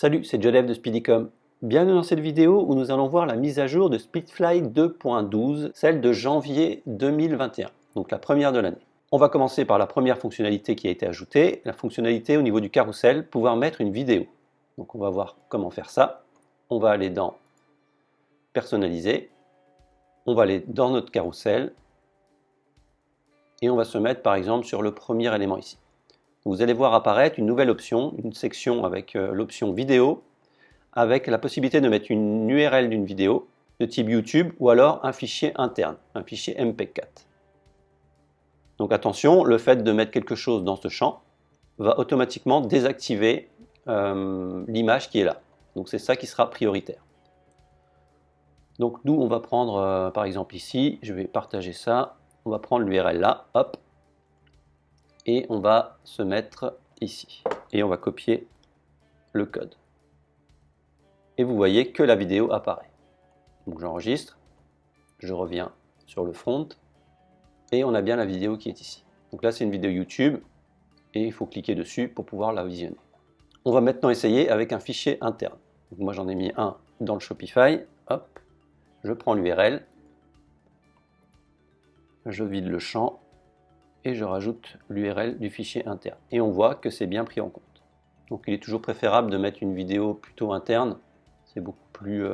Salut, c'est Jodef de Speedycom. Bienvenue dans cette vidéo où nous allons voir la mise à jour de Speedfly 2.12, celle de janvier 2021, donc la première de l'année. On va commencer par la première fonctionnalité qui a été ajoutée, la fonctionnalité au niveau du carrousel, pouvoir mettre une vidéo. Donc on va voir comment faire ça. On va aller dans Personnaliser, on va aller dans notre carrousel et on va se mettre par exemple sur le premier élément ici. Vous allez voir apparaître une nouvelle option, une section avec l'option vidéo, avec la possibilité de mettre une URL d'une vidéo de type YouTube ou alors un fichier interne, un fichier MP4. Donc attention, le fait de mettre quelque chose dans ce champ va automatiquement désactiver l'image qui est là. Donc c'est ça qui sera prioritaire. Donc nous on va prendre par exemple ici, je vais partager ça, on va prendre l'URL là, hop, et on va se mettre ici. Et on va copier le code. Et vous voyez que la vidéo apparaît. Donc j'enregistre, je reviens sur le front, et on a bien la vidéo qui est ici. Donc là c'est une vidéo YouTube, et il faut cliquer dessus pour pouvoir la visionner. On va maintenant essayer avec un fichier interne. Donc moi j'en ai mis un dans le Shopify, hop, je prends l'URL, je vide le champ, et je rajoute l'URL du fichier interne. Et on voit que c'est bien pris en compte. Donc il est toujours préférable de mettre une vidéo plutôt interne, c'est beaucoup plus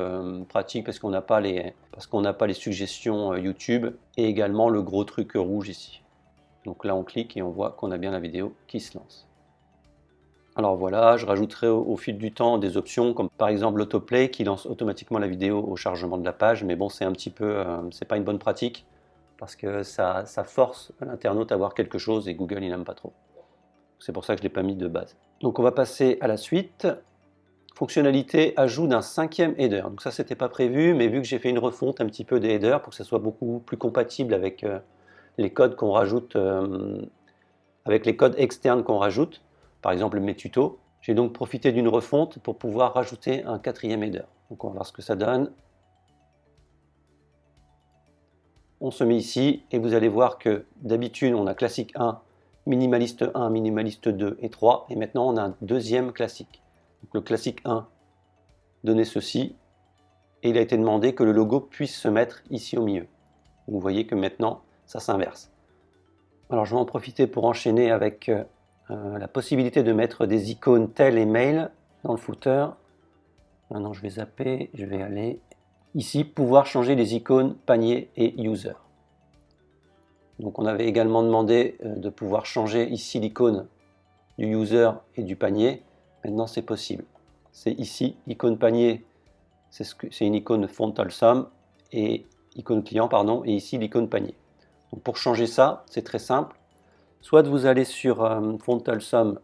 pratique parce qu'on n'a pas les suggestions YouTube et également le gros truc rouge ici. Donc là on clique et on voit qu'on a bien la vidéo qui se lance. Alors voilà, je rajouterai au fil du temps des options comme par exemple l'autoplay qui lance automatiquement la vidéo au chargement de la page, mais bon c'est un petit peu, c'est pas une bonne pratique parce que ça force l'internaute à voir quelque chose et Google il n'aime pas trop. C'est pour ça que je ne l'ai pas mis de base. Donc on va passer à la suite. Fonctionnalité ajout d'un 5e header. Donc ça c'était pas prévu, mais vu que j'ai fait une refonte un petit peu des headers pour que ça soit beaucoup plus compatible avec les codes qu'on rajoute, avec les codes externes qu'on rajoute, par exemple mes tutos, j'ai donc profité d'une refonte pour pouvoir rajouter un 4e header. Donc on va voir ce que ça donne. On se met ici et vous allez voir que d'habitude on a classique 1, minimaliste 1, minimaliste 2 et 3, et maintenant on a un deuxième classique. Donc le classique 1 donnait ceci, et il a été demandé que le logo puisse se mettre ici au milieu. Vous voyez que maintenant ça s'inverse. Alors je vais en profiter pour enchaîner avec la possibilité de mettre des icônes tel et mail dans le footer. Maintenant je vais zapper, je vais aller ici, pouvoir changer les icônes panier et user. Donc on avait également demandé de pouvoir changer ici l'icône du user et du panier. Maintenant c'est possible. C'est ici, l'icône panier, c'est une icône FontAllSum et icône client, pardon, et ici l'icône panier. Donc pour changer ça, c'est très simple. Soit vous allez sur FontAllSum,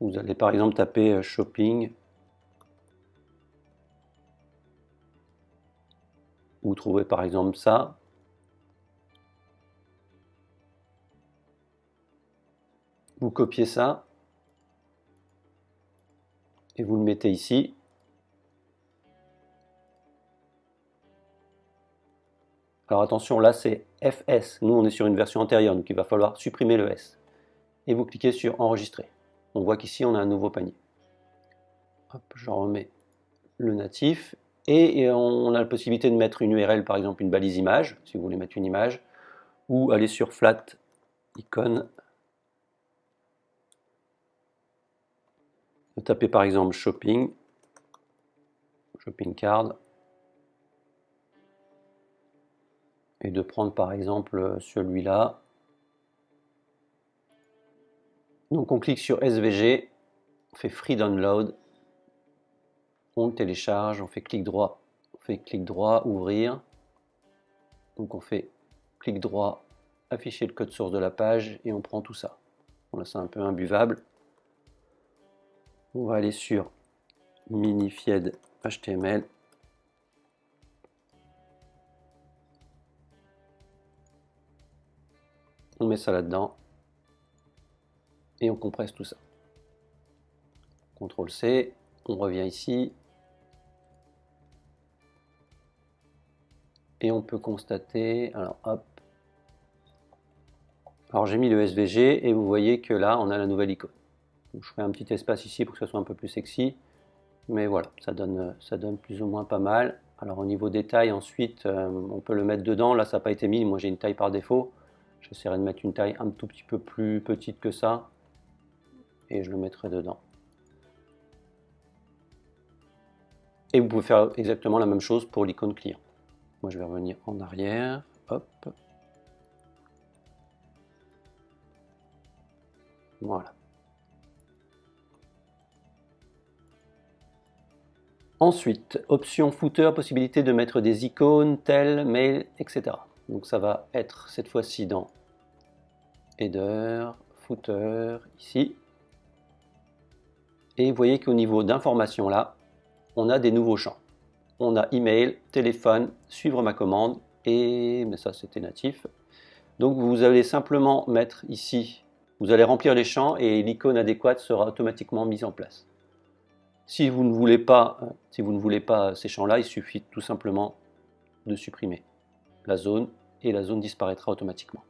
vous allez par exemple taper shopping, vous trouvez par exemple ça. Vous copiez ça et vous le mettez ici. Alors attention, là c'est FS. Nous on est sur une version antérieure, donc il va falloir supprimer le S. Et vous cliquez sur enregistrer. On voit qu'ici on a un nouveau panier. Hop, j'en remets le natif. Et on a la possibilité de mettre une URL, par exemple une balise image, si vous voulez mettre une image, ou aller sur flat icon. De taper par exemple shopping, shopping card, et de prendre par exemple celui-là. Donc on clique sur SVG, on fait Free Download, on le télécharge, on fait clic droit, ouvrir. Donc on fait clic droit, afficher le code source de la page et on prend tout ça. Bon, là c'est un peu imbuvable. On va aller sur Minified HTML. On met ça là-dedans et on compresse tout ça. CTRL C, on revient ici et on peut constater, alors hop, Alors j'ai mis le SVG et vous voyez que là, on a la nouvelle icône. Donc, je ferai un petit espace ici pour que ce soit un peu plus sexy. Mais voilà, ça donne plus ou moins pas mal. Alors au niveau des tailles, ensuite, on peut le mettre dedans. Là, ça n'a pas été mis. Moi, j'ai une taille par défaut. J'essaierai de mettre une taille un tout petit peu plus petite que ça. Et je le mettrai dedans. Et vous pouvez faire exactement la même chose pour l'icône client. Moi, je vais revenir en arrière. Hop. Voilà. Ensuite, option footer, possibilité de mettre des icônes, tel, mail, etc. Donc ça va être cette fois-ci dans Header, Footer, ici. Et vous voyez qu'au niveau d'informations là, on a des nouveaux champs. On a email, téléphone, suivre ma commande, mais ça c'était natif. Donc vous allez simplement mettre ici, vous allez remplir les champs et l'icône adéquate sera automatiquement mise en place. Si vous ne voulez pas ces champs-là, il suffit tout simplement de supprimer la zone et la zone disparaîtra automatiquement.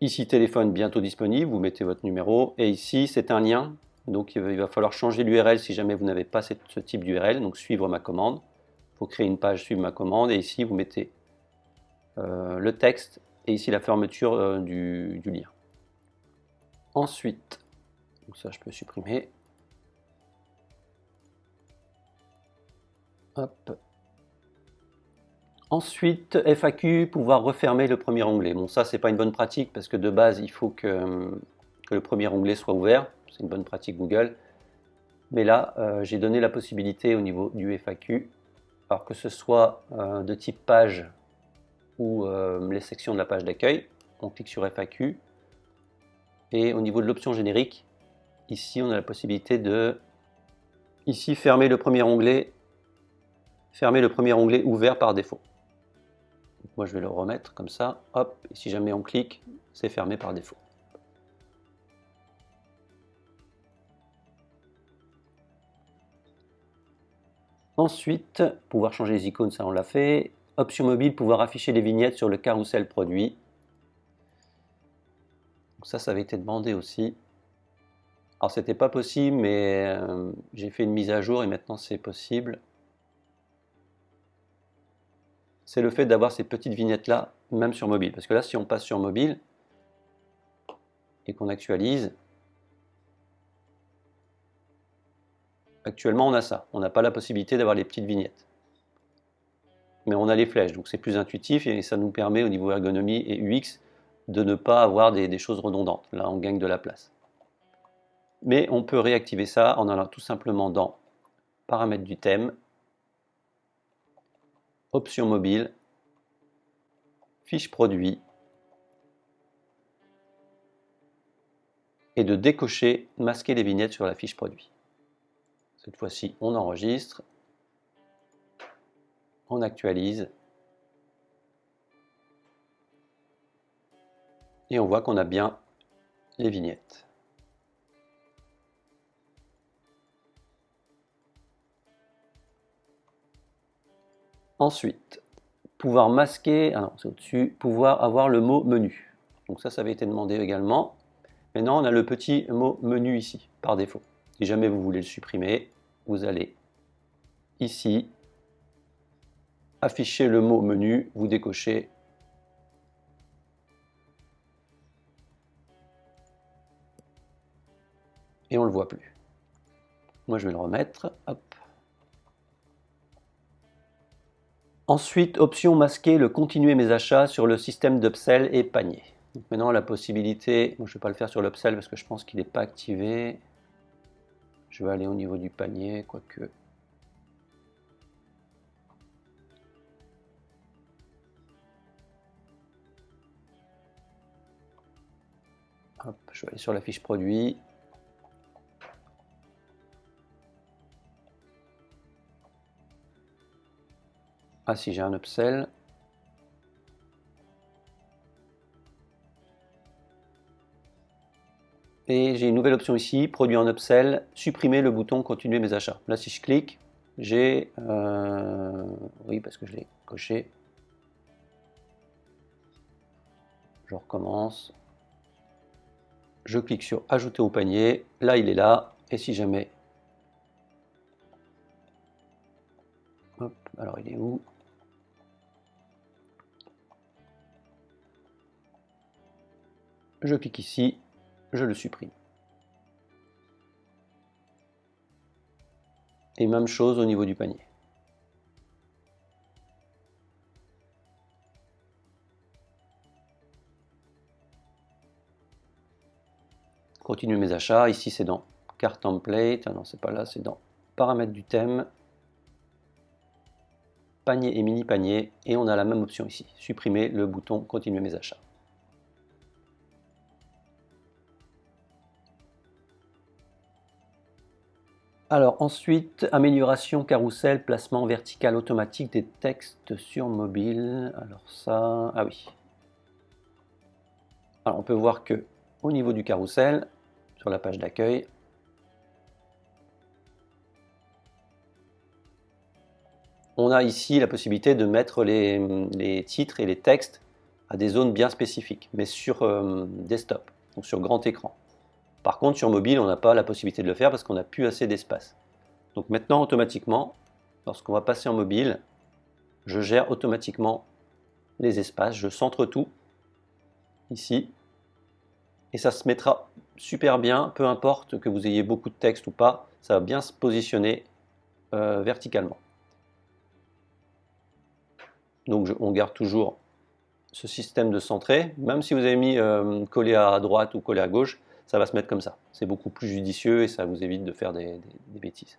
Ici téléphone bientôt disponible, vous mettez votre numéro et ici c'est un lien, donc il va falloir changer l'URL si jamais vous n'avez pas ce type d'URL, donc suivre ma commande. Il faut créer une page suivre ma commande et ici vous mettez le texte et ici la fermeture du lien. Ensuite, donc ça je peux supprimer. Hop. Ensuite, FAQ, pouvoir refermer le premier onglet. Bon, ça, c'est pas une bonne pratique parce que de base, il faut que le premier onglet soit ouvert. C'est une bonne pratique Google. Mais là, j'ai donné la possibilité au niveau du FAQ, alors que ce soit de type page ou les sections de la page d'accueil. On clique sur FAQ. Et au niveau de l'option générique, ici, on a la possibilité de ici fermer le premier onglet ouvert par défaut. Moi, je vais le remettre comme ça, hop, et si jamais on clique, c'est fermé par défaut. Ensuite, pouvoir changer les icônes, ça on l'a fait. Option mobile, pouvoir afficher les vignettes sur le carrousel produit. Donc ça avait été demandé aussi. Alors, c'était pas possible, mais j'ai fait une mise à jour et maintenant c'est possible. C'est le fait d'avoir ces petites vignettes là, même sur mobile. Parce que là, si on passe sur mobile et qu'on actualise, actuellement on a ça. On n'a pas la possibilité d'avoir les petites vignettes. Mais on a les flèches, donc c'est plus intuitif et ça nous permet au niveau ergonomie et UX de ne pas avoir des choses redondantes. Là, on gagne de la place. Mais on peut réactiver ça en allant tout simplement dans Paramètres du thème, Options mobile, Fiche produit, et de décocher Masquer les vignettes sur la fiche produit. Cette fois-ci, on enregistre, on actualise, et on voit qu'on a bien les vignettes. Ensuite, pouvoir masquer, ah non, c'est au-dessus, pouvoir avoir le mot menu. Donc ça avait été demandé également. Maintenant, on a le petit mot menu ici, par défaut. Si jamais vous voulez le supprimer, vous allez ici, afficher le mot menu, vous décochez. Et on ne le voit plus. Moi, je vais le remettre. Hop. Ensuite, option masquer le continuer mes achats sur le système d'upsell et panier. Donc maintenant, la possibilité, moi je ne vais pas le faire sur l'upsell parce que je pense qu'il n'est pas activé. Je vais aller au niveau du panier, quoique. Hop, je vais aller sur la fiche produit. Ah si, j'ai un upsell. Et j'ai une nouvelle option ici, produit en upsell, supprimer le bouton continuer mes achats. Là, si je clique, j'ai... oui, parce que je l'ai coché. Je recommence. Je clique sur ajouter au panier, là il est là, et si jamais, hop, alors il est où? Je clique ici, je le supprime. Et même chose au niveau du panier. Continuer mes achats, ici c'est dans carte template, ah non c'est pas là, c'est dans paramètres du thème, panier et mini panier, et on a la même option ici, supprimer le bouton continuer mes achats. Alors ensuite, amélioration carrousel, placement vertical automatique des textes sur mobile. Alors ça, ah oui. Alors on peut voir que au niveau du carrousel, sur la page d'accueil, on a ici la possibilité de mettre les titres et les textes à des zones bien spécifiques, mais sur desktop, donc sur grand écran. Par contre, sur mobile, on n'a pas la possibilité de le faire parce qu'on n'a plus assez d'espace. Donc maintenant, automatiquement, lorsqu'on va passer en mobile, je gère automatiquement les espaces, je centre tout ici, et ça se mettra super bien, peu importe que vous ayez beaucoup de texte ou pas, ça va bien se positionner verticalement. Donc on garde toujours ce système de centré, même si vous avez mis collé à droite ou collé à gauche, ça va se mettre comme ça. C'est beaucoup plus judicieux et ça vous évite de faire des bêtises.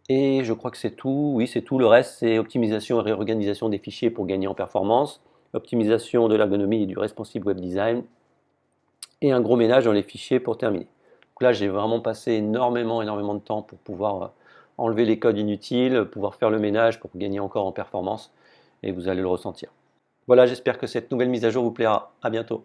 Et je crois que c'est tout. Oui, c'est tout. Le reste, c'est optimisation et réorganisation des fichiers pour gagner en performance, optimisation de l'ergonomie et du responsive web design, et un gros ménage dans les fichiers pour terminer. Donc là, j'ai vraiment passé énormément de temps pour pouvoir enlever les codes inutiles, pouvoir faire le ménage pour gagner encore en performance, et vous allez le ressentir. Voilà, j'espère que cette nouvelle mise à jour vous plaira. À bientôt.